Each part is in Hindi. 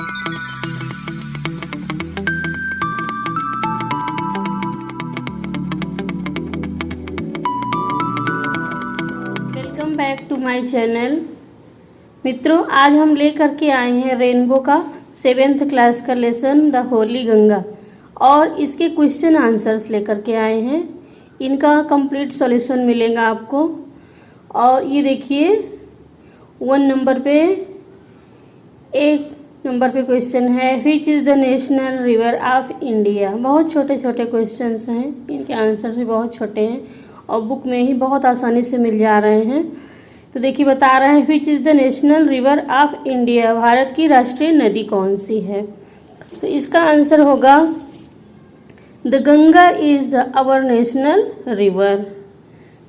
Welcome back to my channel. मित्रों, आज हम लेकर के आए हैं रेनबो का 7th क्लास का लेसन द होली गंगा और इसके क्वेश्चन आंसर्स लेकर के आए हैं। इनका कंप्लीट सॉल्यूशन मिलेगा आपको। और ये देखिए 1 नंबर पे, 1 नंबर पे क्वेश्चन है, which is the national river of India. बहुत छोटे छोटे क्वेश्चंस हैं, इनके आंसर्स भी बहुत छोटे हैं और बुक में ही बहुत आसानी से मिल जा रहे हैं। तो देखिए बता रहे हैं, which is the national river of India, Bharat की राष्ट्रीय नदी कौन सी है। तो इसका आंसर होगा the Ganga is the our national river.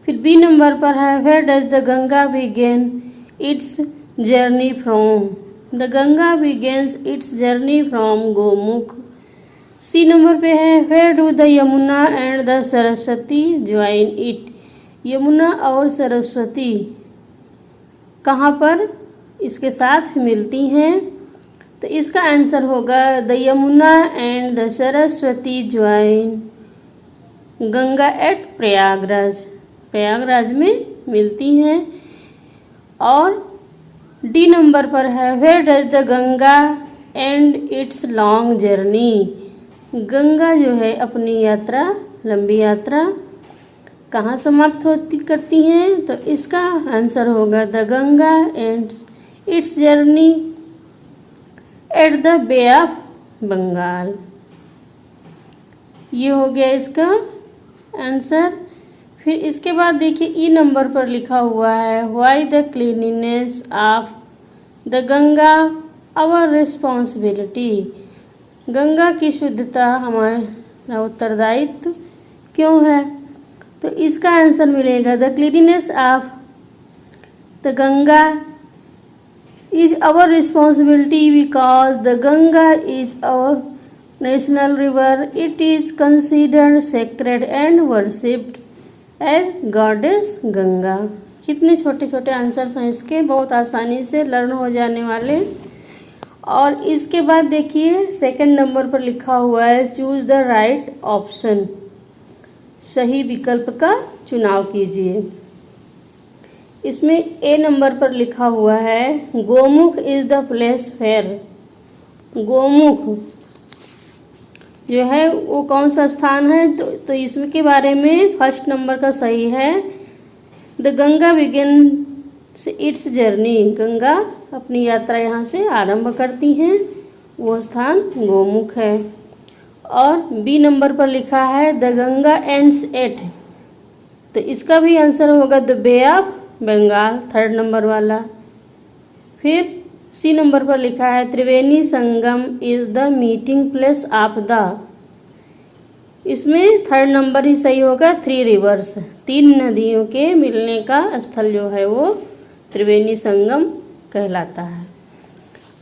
फिर बी नंबर पर है, where does the Ganga begin its journey from. The Ganga begins its journey from Gomukh. C number पे है, where do the Yamuna and the Saraswati join it. Yamuna और सरस्वती कहाँ पर इसके साथ मिलती हैं। तो इसका आंसर होगा the Yamuna and the Saraswati join Ganga at Prayagraj. Prayagraj में मिलती हैं। और डी नंबर पर है, where does the Ganga end its long journey. Ganga जो है अपनी यात्रा, लंबी यात्रा कहाँ समाप्त होती करती हैं। तो इसका आंसर होगा the Ganga ends its journey at the Bay of Bengal. ये हो गया इसका आंसर। फिर इसके बाद देखिए ई नंबर पर लिखा हुआ है, why the cleanliness of the Ganga our responsibility. Ganga की शुद्धता हमारा उत्तरदायित्व क्यों है। तो इसका आंसर मिलेगा the cleanliness of the Ganga is our responsibility because the Ganga is our national river. It is considered sacred and worshipped as goddess Ganga. कितने छोटे छोटे आंसर्स हैं इसके, बहुत आसानी से लर्न हो जाने वाले। और इसके बाद देखिए 2nd नंबर पर लिखा हुआ है, चूज द राइट ऑप्शन। सही विकल्प का चुनाव कीजिए। इसमें ए नंबर पर लिखा हुआ है, Gomukh is the place where. Gomukh जो है वो कौन सा स्थान है। तो इसमें के बारे में 1st नंबर का सही है, the Ganga begins it's journey. Ganga अपनी यात्रा यहाँ से आरंभ करती हैं, वो स्थान गोमुख है। और बी नंबर पर लिखा है, द गंगा एंड्स एट। तो इसका भी आंसर होगा the Bay of Bengal, 3rd number वाला। फिर सी नंबर पर लिखा है, Triveni Sangam is the meeting place of the. इसमें 3rd नंबर ही सही होगा, 3 रिवर्स, 3 नदियों के मिलने का स्थल जो है वो त्रिवेणी संगम कहलाता है।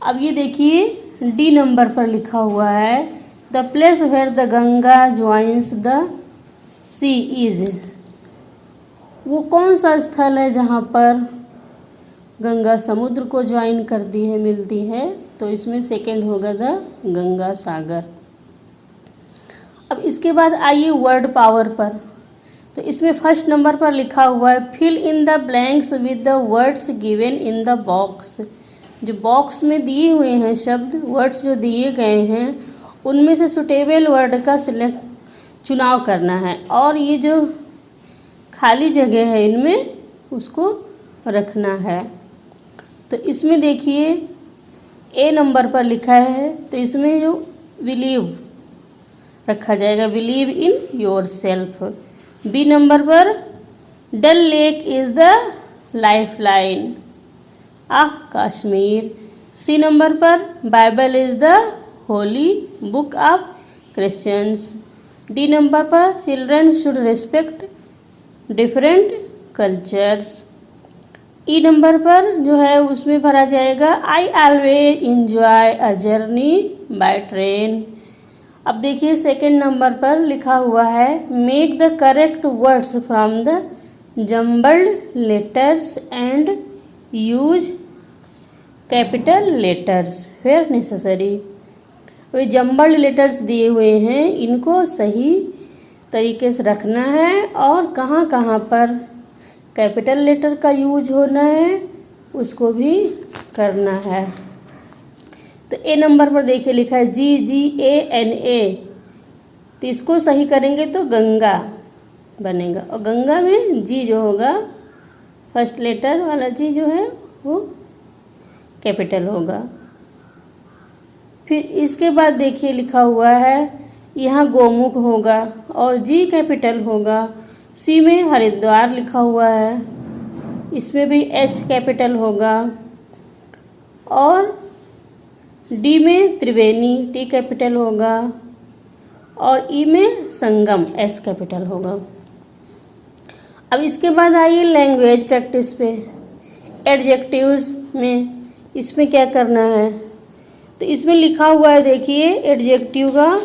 अब ये देखिए डी नंबर पर लिखा हुआ है, the place where the Ganga joins the sea is. वो कौन सा स्थल है जहाँ पर गंगा समुद्र को ज्वाइन करती है, मिलती है। तो इसमें 2nd होगा द गंगा सागर। अब इसके बाद आइए वर्ड पावर पर। तो इसमें 1st नंबर पर लिखा हुआ है, fill in the blanks with the words given in the box. जो बॉक्स में दिए हुए हैं शब्द, वर्ड्स जो दिए गए हैं, उनमें से सुटेबल वर्ड का चुनाव करना है और ये जो खाली जगह है इनमें उसको रखना है। तो इसमें देखिए ए नंबर पर लिखा है, तो इसमें जो बिलीव रखा जाएगा, believe in yourself. B number पर Dal lake is the lifeline of Kashmir. C number पर Bible is the holy book of Christians. D number पर children should respect different cultures. E number पर जो है उसमें भरा जाएगा, I always enjoy a journey by train. अब देखिए 2nd नंबर पर लिखा हुआ है, make the correct words from the jumbled letters and use capital letters where necessary. वे जम्बल्ड लेटर्स दिए हुए हैं, इनको सही तरीके से रखना है और कहाँ कहाँ पर कैपिटल लेटर का यूज होना है उसको भी करना है। तो ए नंबर पर देखिए लिखा है GGANA, तो इसको सही करेंगे तो गंगा बनेगा, और गंगा में जी जो होगा फर्स्ट लेटर वाला जी जो है वो कैपिटल होगा। फिर इसके बाद देखिए लिखा हुआ है यहाँ गोमुख होगा और जी कैपिटल होगा। सी में हरिद्वार लिखा हुआ है, इसमें भी एच कैपिटल होगा, और डी में त्रिवेणी टी कैपिटल होगा, और ई में संगम एस कैपिटल होगा। अब इसके बाद आइए लैंग्वेज प्रैक्टिस पे। एडजेक्टिव्स में इसमें क्या करना है, तो इसमें लिखा हुआ है देखिए एडजेक्टिव का,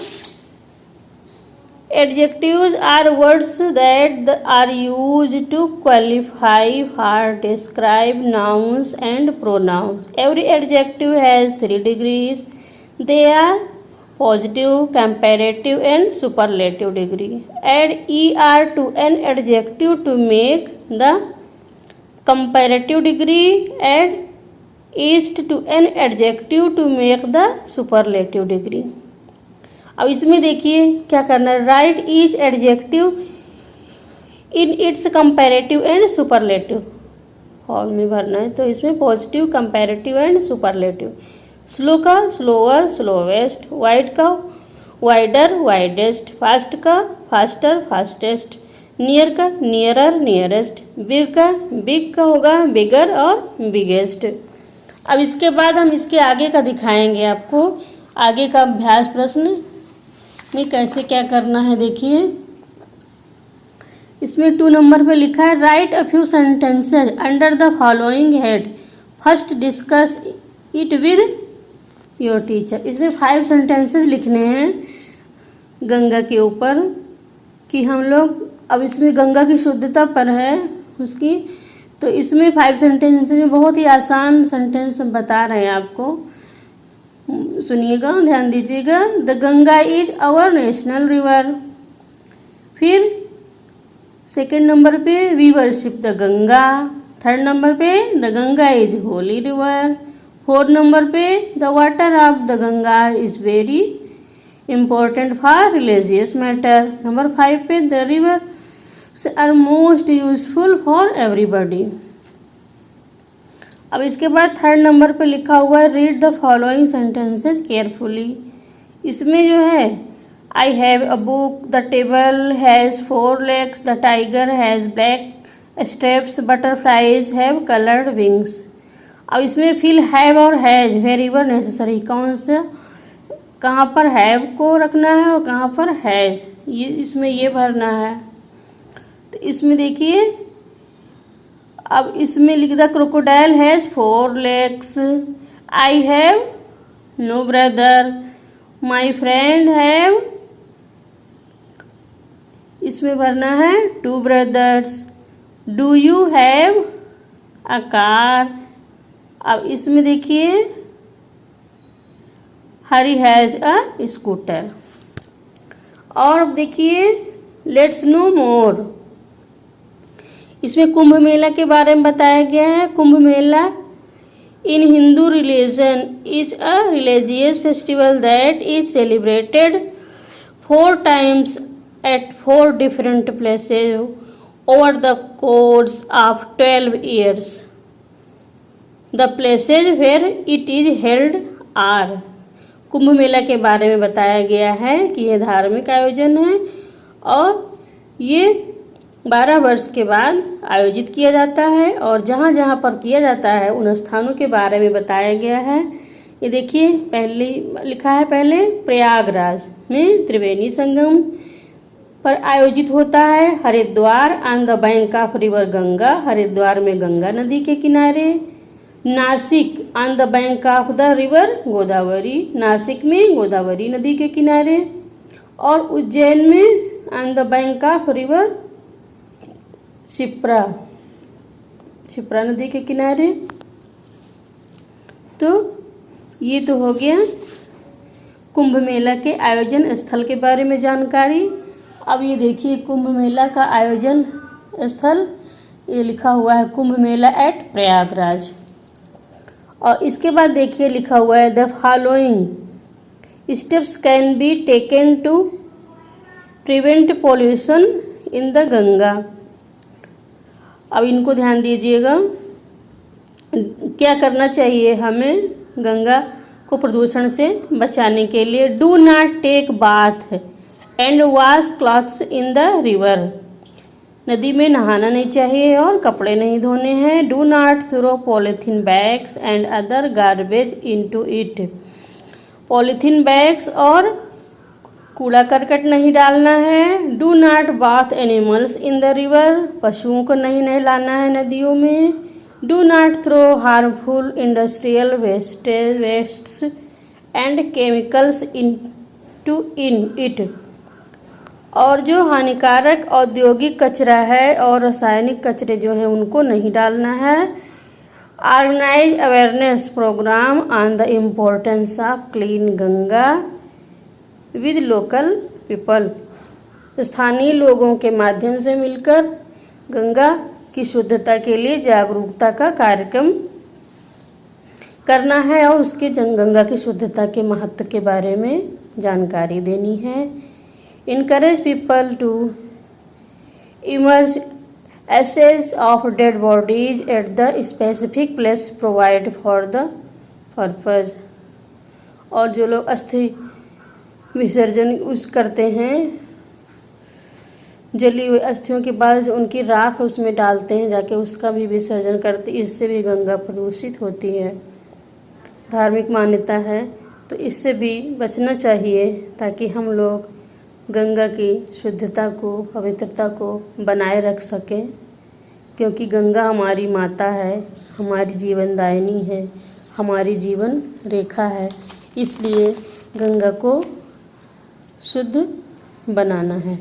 adjectives are words that are used to qualify or describe nouns and pronouns. Every adjective has 3 degrees. They are positive, comparative and superlative degree. Add er to an adjective to make the comparative degree. Add ist to an adjective to make the superlative degree. अब इसमें देखिए क्या करना है, right each adjective in its comparative and superlative form में भरना है। तो इसमें positive, comparative and superlative. Slow का स्लोअर, स्लोवेस्ट। वाइड का वाइडर, वाइडेस्ट। फास्ट का फास्टर, फास्टेस्ट। नियर का नियरर, नियरेस्ट। बिग का बिग का होगा बिगर और बिगेस्ट। अब इसके बाद हम इसके आगे का दिखाएंगे आपको, आगे का अभ्यास प्रश्न में कैसे क्या करना है। देखिए इसमें 2 नंबर पे लिखा है right a few sentences under the following head. First discuss it with your teacher. इसमें 5 सेंटेंसेज लिखने हैं गंगा के ऊपर कि हम लोग, अब इसमें गंगा की शुद्धता पर है उसकी, तो इसमें 5 सेंटेंसेज में बहुत ही आसान सेंटेंस बता रहे हैं आपको, सुनिएगा, ध्यान दीजिएगा। The Ganga is our national river. फिर सेकेंड नंबर पे we worship the Ganga. Third number पे the Ganga is holy river. 4 number पे the water of the Ganga is very important for religious matter. Number 5 पे the river are most useful for everybody. अब इसके बाद 3rd नंबर पे लिखा हुआ है read the following sentences carefully. इसमें जो है I have a book, the table has 4 legs, the tiger has black straps, butterflies have coloured wings. अब इसमें फिल हैव और हैज वेरीवर नेसेसरी, कौन सा कहाँ पर हैव को रखना है और कहाँ पर हैज, ये इसमें ये भरना है। तो इसमें देखिए अब इसमें लिख the crocodile has 4 legs, I have no brother, my friend have, इसमें भरना है 2 brothers, do you have a car. अब इसमें देखिए हरी हैज अ स्कूटर। और अब देखिए लेट्स नो मोर। इसमें कुंभ मेला के बारे में बताया गया है। Kumbh Mela in Hindu religion is a religious festival that is celebrated 4 times at 4 different places over the course of 12 years. The places where it is held are। Kumbh Mela के बारे में बताया गया है कि यह धार्मिक आयोजन है और ये 12 वर्ष के बाद आयोजित किया जाता है, और जहाँ जहाँ पर किया जाता है उन स्थानों के बारे में बताया गया है। ये देखिए पहले लिखा है, पहले प्रयागराज में त्रिवेणी संगम पर आयोजित होता है। Haridwar on the bank of river Ganga, Haridwar में गंगा नदी के किनारे। Nashik on the bank of the river Godavari, Nashik में गोदावरी नदी के किनारे। और उज्जैन में on the bank of river Shipra, Shipra नदी के किनारे। तो ये तो हो गया कुंभ मेला के आयोजन स्थल के बारे में जानकारी। अब ये देखिए कुंभ मेला का आयोजन स्थल, ये लिखा हुआ है कुंभ मेला एट प्रयागराज। और इसके बाद देखिए लिखा हुआ है the following steps can be taken to prevent pollution in the Ganga. अब इनको ध्यान दीजिएगा, क्या करना चाहिए हमें गंगा को प्रदूषण से बचाने के लिए। Do not take bath and wash clothes in the river. नदी में नहाना नहीं चाहिए और कपड़े नहीं धोने हैं। Do not throw polythene bags and other garbage into it. Polythene bags और कूड़ा करकट नहीं डालना है। Do not bath animals in the river. पशुओं को नहीं नहलाना है नदियों में। Do not throw harmful industrial wastes and chemicals into in it. और जो हानिकारक औद्योगिक कचरा है और रासायनिक कचरे जो हैं उनको नहीं डालना है। Organise awareness program on the importance of clean Ganga with local people. स्थानीय लोगों के माध्यम से मिलकर गंगा की शुद्धता के लिए जागरूकता का कार्यक्रम करना है और उसके गंगा की शुद्धता के महत्व के बारे में जानकारी देनी है। Encourage people to immerse ashes of dead bodies at the specific place provided for the purpose। और जो लोग अस्थि विसर्जन करते हैं, जली हुई अस्थियों के बाद उनकी राख उसमें डालते हैं, जाके उसका भी विसर्जन करते, इससे भी गंगा प्रदूषित होती है। धार्मिक मान्यता है तो इससे भी बचना चाहिए ताकि हम लोग गंगा की शुद्धता को, पवित्रता को बनाए रख सकें, क्योंकि गंगा हमारी माता है, हमारी जीवनदायिनी है, हमारी जीवन रेखा है। इसलिए गंगा को शुद्ध बनाना है।